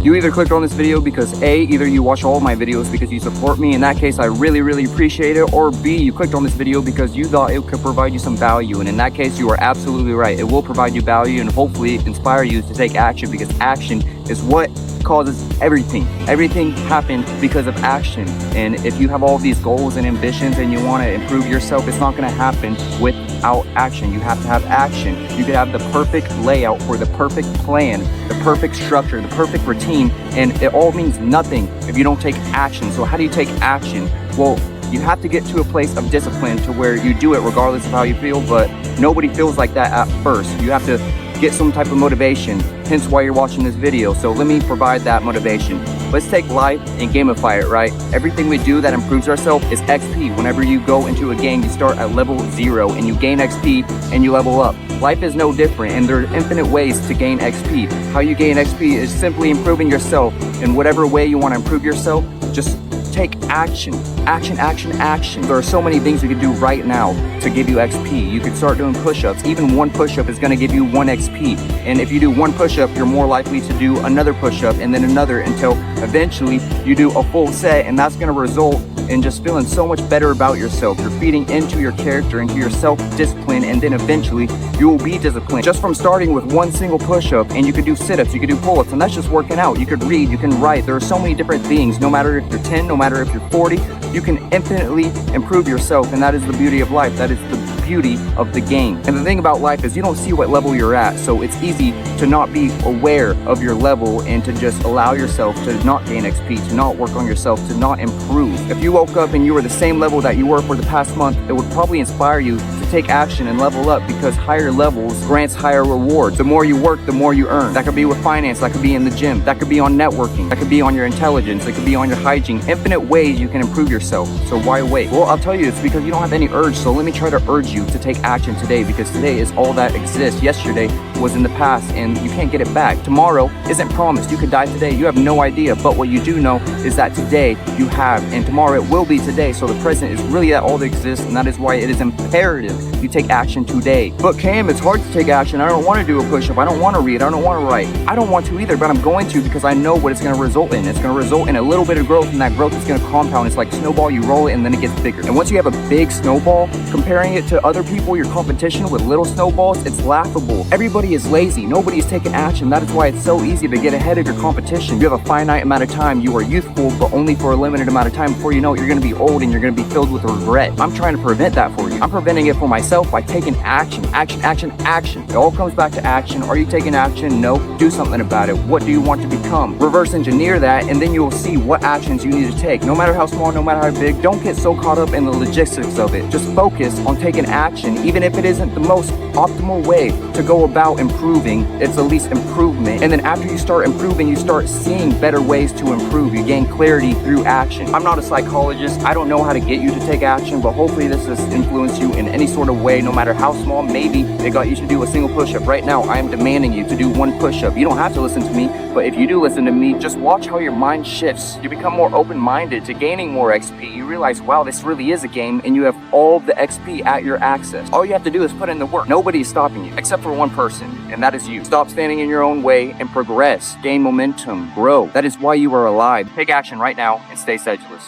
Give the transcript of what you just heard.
You either clicked on this video because A, either you watch all of my videos because you support me, in that case I really appreciate it, or B, you clicked on this video because you thought it could provide you some value, and in that case you are absolutely right. It will provide you value and hopefully inspire you to take action, because action is what causes everything. Everything happens because of action. And if you have all these goals and ambitions and you want to improve yourself, it's not going to happen without action. You have to have action. You could have the perfect layout for the perfect plan, the perfect structure, the perfect routine, and it all means nothing if you don't take action. So how do you take action? Well, you have to get to a place of discipline to where you do it regardless of how you feel, but nobody feels like that at first. You have to get some type of motivation, hence why you're watching this video. So let me provide that motivation. Let's take life and gamify it, right? Everything we do that improves ourselves is XP. Whenever you go into a game, you start at level 0 and you gain XP and you level up. Life is no different, and there are infinite ways to gain XP. How you gain XP is simply improving yourself in whatever way you want to improve yourself. Just take action. Action. There are so many things you can do right now to give you XP. You can start doing push-ups. Even one push-up is going to give you 1 XP. And if you do one push-up, you're more likely to do another push-up and then another until eventually you do a full set, and that's going to result in just feeling so much better about yourself. You're feeding into your character, into your self-discipline, and then eventually you will be disciplined. Just from starting with one single push-up, and you could do sit-ups, you could do pull-ups, and that's just working out. You could read, you can write. There are so many different things. No matter if you're 10, no matter if you're 40, you can infinitely improve yourself, and that is the beauty of life. That is the beauty of the game. And the thing about life is you don't see what level you're at, so it's easy to not be aware of your level and to just allow yourself to not gain XP, to not work on yourself, to not improve. If you woke up and you were the same level that you were for the past month, it would probably inspire you to take action and level up, because higher levels grants higher rewards. The more you work, the more you earn. That could be with finance, that could be in the gym, that could be on networking, that could be on your intelligence, it could be on your hygiene. Infinite ways you can improve yourself. So why wait? Well, I'll tell you, it's because you don't have any urge. So let me try to urge you to take action today, because today is all that exists. Yesterday was in the past and you can't get it back. Tomorrow isn't promised. You could die today. You have no idea. But what you do know is that today you have, and tomorrow it will be today. So the present is really all that exists, and that is why it is imperative you take action today. But Cam, it's hard to take action. I don't want to do a push-up. I don't want to read. I don't want to write. I don't want to either, but I'm going to, because I know what it's going to result in. It's going to result in a little bit of growth, and that growth is going to compound. It's like a snowball. You roll it and then it gets bigger. And once you have a big snowball, comparing it to other people, your competition with little snowballs, it's laughable. Everybody is lazy. Nobody's taking action. That is why it's so easy to get ahead of your competition. You have a finite amount of time. You are youthful, but only for a limited amount of time. Before you know it, you're going to be old and you're going to be filled with regret. I'm trying to prevent that for you. I'm preventing it for myself by taking action. Action. It all comes back to action. Are you taking action? No. Do something about it. What do you want to become? Reverse engineer that, and then you will see what actions you need to take. No matter how small, no matter how big, don't get so caught up in the logistics of it. Just focus on taking action. Even if it isn't the most optimal way to go about improving, it's at least improvement. And then after you start improving, you start seeing better ways to improve. You gain clarity through action. I'm not a psychologist. I don't know how to get you to take action, but hopefully this has influenced you in any sort of way, no matter how small. Maybe it got you to do a single push-up. Right now, I am demanding you to do 1 push-up. You don't have to listen to me, but if you do listen to me, just watch how your mind shifts. You become more open-minded to gaining more XP. You realize, wow, this really is a game, and you have all the XP at your access. All you have to do is put in the work. Nobody is stopping you, except for one person, and that is you. Stop standing in your own way and progress. Gain momentum. Grow. That is why you are alive. Take action right now and stay sedulous.